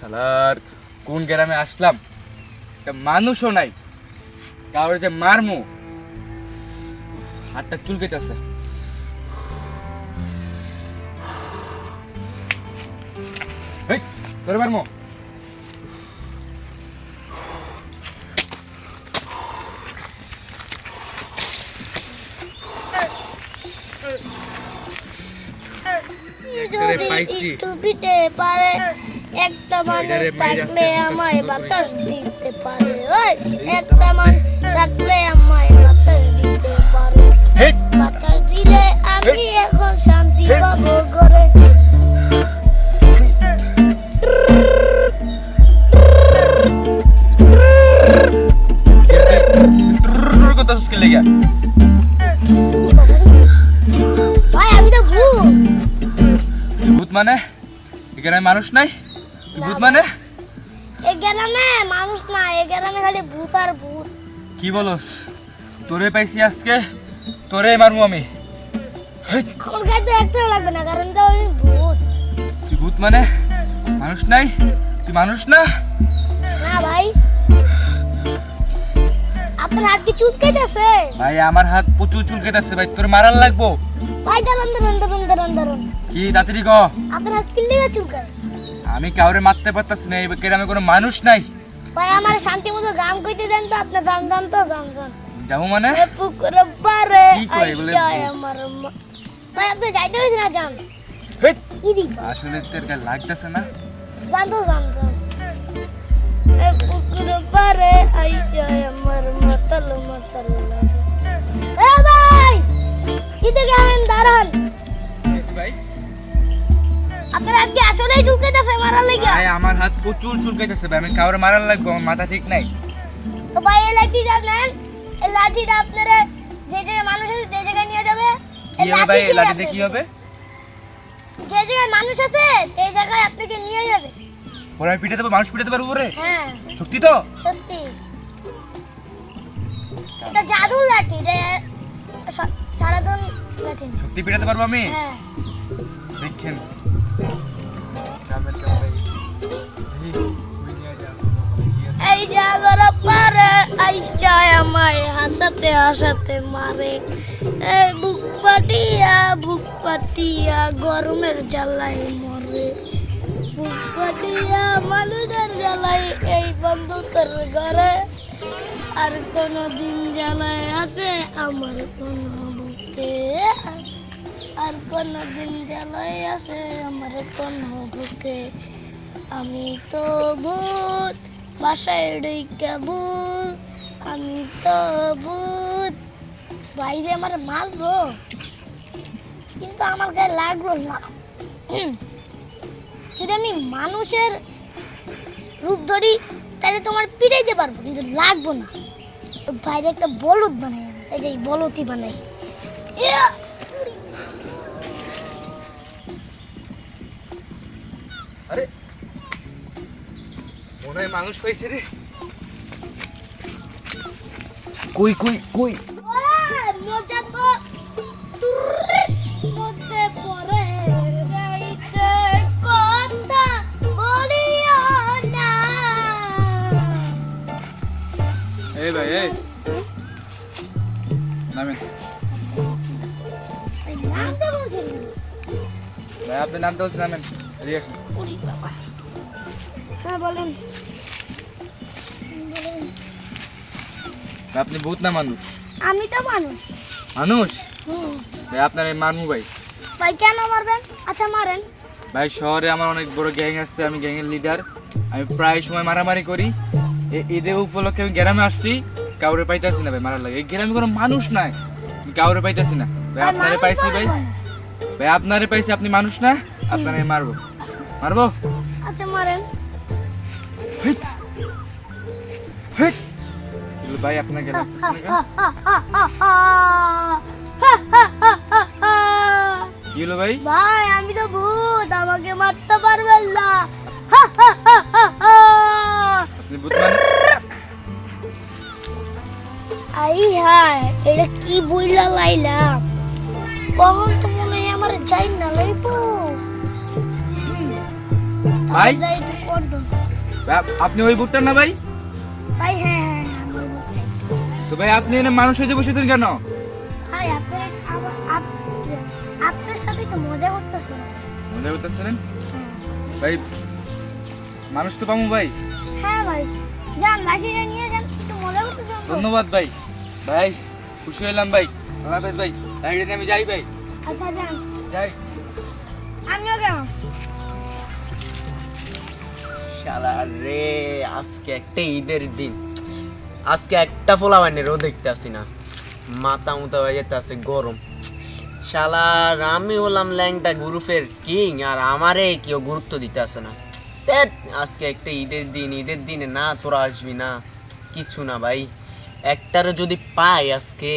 শালার কোন গ্রামে আসলাম, একটা মানুষও নাই, কাউরে যে মারমু, হাতটা চুলকাইতেছে। এই তোরে মারমু। যদি একটু পিঠে পারে একটা মানুষ থাকলে আমায় বাতাস দিতে পারে, ওই একটা মানুষ থাকলে আমায় বাতাস দিতে পারে, বাতাস দিলে আমি এখন শান্তি পাবো ঘরে। ভাই আমি তো ভূত। মানে এখানে মানুষ নাই? ভূত মানে এই গ্রামে মানুষ না, এই গ্রামে খালি ভূত আর ভূত। কি বলস? তোরে পাইছি আজকে, তোরে মারমু আমি। আমার গায়ে তো একটাও লাগবে না, কারণ তো আমি ভূত। তুই ভূত মানে মানুষ নাই? তুই মানুষ না? না ভাই, আপনার হাত কি চুলকাইতেছে? ভাই আমার হাত প্রচুর চুলকাইতেছে ভাই, তোর মারার লাগবো ভাই। দাঁড়ান। কি তাড়াতাড়ি ক। আপনার হাত কিল্লিগা চুলকায়? আমি কাউরে মারতে পারতাছি না, এই গ্রামে কোনো মানুষ নাই। ভাই আমার শান্তি মতো গান কইতে দেন তো, আপনি গান তো গান। যাবো মানে? এ পুকুর পারে কি কয় এগুলো? আইসা আমার ভাই আপনি যাইতে হইছে না, যান। হেই, ইদি আসলে তোর গায়ে লাগতেছে না। গান। এ পুকুর পারে আইসা আমার মাতাল। এ ভাই ইদি গান দাঁড়ান। ভাই আপনার হাত কি আসলেই চুলকাইতেছে মারার লাগা? ভাই আমার হাত প্রচুর চুলকাইতেছে ভাই, আমি কাউরে মারার লাগবো, আমার মাথা ঠিক নাই। তো ভাই এই লাঠিটা নেন, এই লাঠিটা আপনারা যে মানুষ আছে যে জায়গায় নিয়ে যাবে। কি হবে ভাই? এই লাঠিতে কি হবে? যে জায়গায় মানুষ আছে সেই জায়গায় আপনাকে নিয়ে যাবে। ওরা আমি পিটাতে পারবো? মানুষ পিটাতে পারবো ওরে? হ্যাঁ সত্যি তো? সত্যি। এটা জাদুর লাঠি, এটা সারাদিন লাঠি। সত্যি পিটাতে পারবো আমি? হ্যাঁ দেখেন এই জাগর পারে আইসা আমায় হাসাতে মারে। এই বুক পাটিয়া গরমের জ্বালায় মরে। বুক পাটিয়া মানুষের জ্বালায় এই বন্ধুদের ঘরে। আর কোনদিন জ্বালায় আছে আমার কোন বুকে, আর কোনদিন জ্বালায় আছে আমার কোন বুকে। আমি তো ভূত, বাসায় ঢুইকা ভূত, আমি তো ভূত। বাইরে আমার মারবো, কিন্তু আমার গায়ে লাগলো না। যদি আমি মানুষের রূপ ধরি তাহলে তোমার পিটাইতে পারবো, কিন্তু লাগবো না। তো বাইরে একটা বলদ বানাই, এই যে বলতি বানাই। আরে মনে হয় মানুষ পাইছে রে। কই কই কই? মজা তো মধ্যে পড়ে রাইতে কথা বলিও না। এই ভাই এই নামেন। নামতে বলছেন? ভাই আপনি নামতে বলছেন, নামেন। এদিকে আসুন। ওরে বাবা। হ্যাঁ বলেন। ভাই, আপনি ভূত না মানুষ? আমি তো মানুষ। মানুষ? ভাই আপনার এই মারমু ভাই। ভাই কেন মারবেন? আচ্ছা মারেন। ভাই শহরে আমার অনেক বড় গ্যাং আছে, আমি গ্যাংয়ের লিডার। আমি প্রায় সময় মারামারি করি। ঈদের উপলক্ষে আমি গ্রামে আসছি, কাউরে পাইতেছি না ভাই মারার লাগে। এই গ্রামে কোনো মানুষ নাই, আমি কাউরে পাইতেছি না ভাই। আপনারে পাইছি ভাই, ভাই আপনারে পাইছি। আপনি মানুষ না, আপনারে মারবো। আচ্ছা মারেন। ভাই আপনার গেলাম। কি হলো ভাই? ভাই আমি তো ভূত, আমাকে মারতে পারবেন না। আপনি ভূত মানে? আই হায়, এটা কি বইলা লাইলাম। কখন তো মনে হয় আমার যাই না লাইবো। ভাই যাই একটু কর দাও। আপনি ওই বুটটা না ভাই? ভাই হ্যাঁ হ্যাঁ তো ভাই আপনি এনে মানুষ হয়ে বসেছেন কেন? ভাই আপনার সাথে একটু মজা করতেছেন। মজা করতেছিলেন ভাই? মানুষ তো পাবো ভাই। হ্যাঁ ভাই যান লাঠিটা নিয়ে যান, একটু মজা করতেছেন। ধন্যবাদ ভাই। ভাই খুশি হলাম ভাই। আল্লাহ হাফেজ ভাই। লাইটে নিয়ে আমি যাই ভাই। আচ্ছা যান, যাই। আমিও গেলাম। শালা রে, আজকে একটা ঈদের দিন, আজকে একটা পোলাবাইনেরও দেখতে আসি না, মাথা মুথা হয়ে যেতে আছে গরম। শালার আমি হলাম ল্যাংটা গ্রুপের কিং, আর আমারে কেউ গুরুত্ব দিতে আসে না। ধ্যাৎ, আজকে একটা ঈদের দিন, ঈদের দিনে না তোরা আসবি না কিছু না ভাই। একটারে যদি পাই আজকে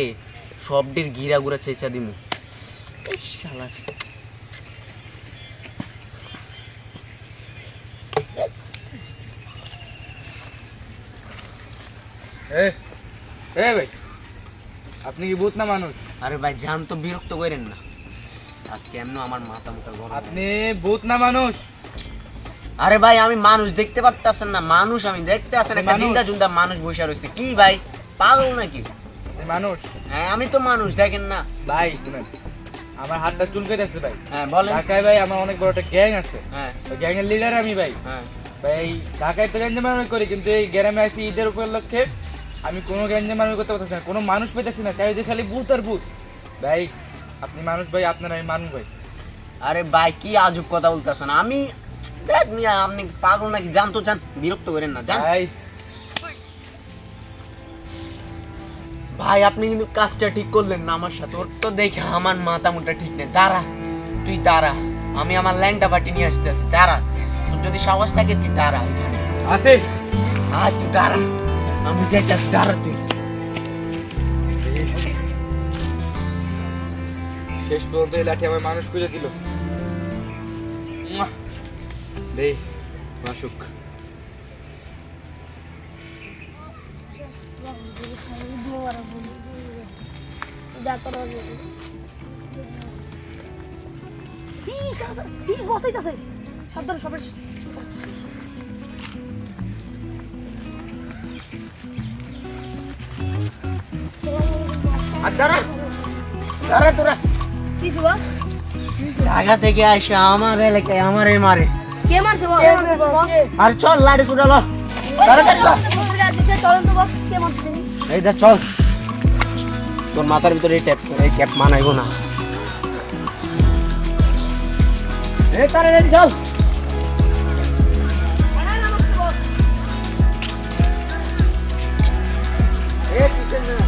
সবটির ঘিরা ঘুরা চেঁচা দিমু। এই শালা ভাই আপনি কি ভূত না মানুষ? আরে ভাই জান তো বিরক্ত করেন না, আজকে এমন আমার মাথা মুখা গরম। আপনি ভূত না মানুষ? আরে ভাই আমি মানুষ দেখতে পারতেছেন না? মানুষ আমি দেখতে আসেন, একটা মানুষ? জিন্দা জুন্দা মানুষ বসে রয়েছে। কি ভাই পাগল নাকি? আপনি মানুষ? হ্যাঁ আমি তো মানুষ, দেখেন না? ভাই শুনেন, আমার হাতটা চুলকাইতেছে ভাই। হ্যাঁ বলেন। ঢাকায় ভাই আমার অনেক বড় একটা গ্যাং আছে। হ্যাঁ ওই গ্যাংয়ের লিডার আমি ভাই। হ্যাঁ ভাই ঢাকায় তো গ্যাঞ্জামামি করি, কিন্তু এই গ্রামে আসি ঈদের উপলক্ষে আমি কোনো গ্যাঞ্জামামি করতে পারতেছি না, কোনো মানুষ পেতেছি না, চাই যে খালি ভূত আর ভূত। ভাই আপনি মানুষ ভাই, আপনার আমি মানুষ ভাই। আরে ভাই কি আজব কথা বলতেছেন? আমি দেখ মিয়া, আপনি পাগল নাকি? জান তো জান, বিরক্ত করেন না, জান। ভাই ভাই আপনি কিন্তু কাজটা ঠিক করলেন না আমার সাথে। ওর তো দেখে আমার মাথা মুটা ঠিক নেই। দাঁড়া, তুই দাঁড়া, আমি আমার ল্যাংটা পার্টি নিয়ে আসতে আসি। দাঁড়া, তোর যদি সাহস থাকে তুই দাঁড়া এখানে। আছে আর তুই দাঁড়া, আমি যাইতাছি, দাঁড়া তুই। শেষ পর্যন্ত এই লাঠি আমার মানুষ খুঁজে দিল। দে মাসুক। আর দাঁড়া, দাঁড়া তোরা। ঢাকা থেকে আসে আমার এলাকায় আমারে মারে। কে মারছে বল? আর চল লাড়ি ছুটালো, তাড়াতাড়ি কর। চলেন তো বস, কে মারছে? এই যা চল, তোর মাথার ভিতরে এই ক্যাপ মানাইবো না। এই তাড়াতাড়ি চল। এই পিছনে না।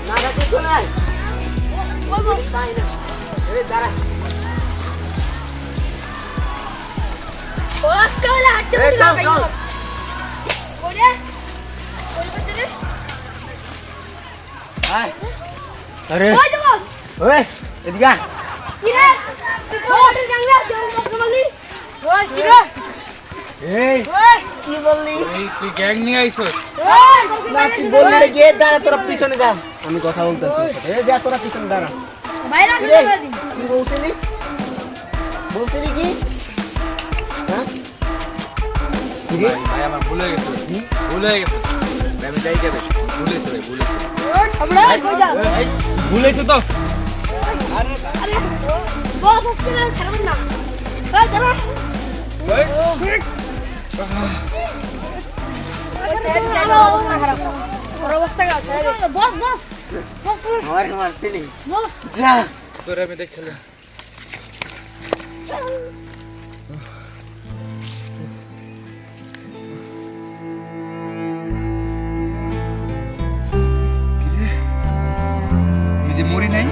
না না কিছু নাই। তাই না, এই দাঁড়া। এই চল চল। আয়। আরে ওই এদিকে আয়। এই কি বললি? এই তুই গ্যাং নিয়ে আইছস? না তুই বললি রে, গিয়ে দাঁড়া, তোরা পিছনে যা, আমি কথা বলতেছি। এই যা তোরা পিছনে দাঁড়া। কি বলছিলি? বলছিলি কি? হ্যাঁ কি রে? ভাই ভাই আমার ভুল হয়ে গেছে, ভুল হয়ে গেছে ভাই, আমি যাই যাবে। ভুল হয়েছে ভাই, ভুল হয়েছে। এই, ভুল হয়েছে তো। এই, আমার মারছিলি? যা তোরে আমি দেখলাম। আমি যে মরি নাই,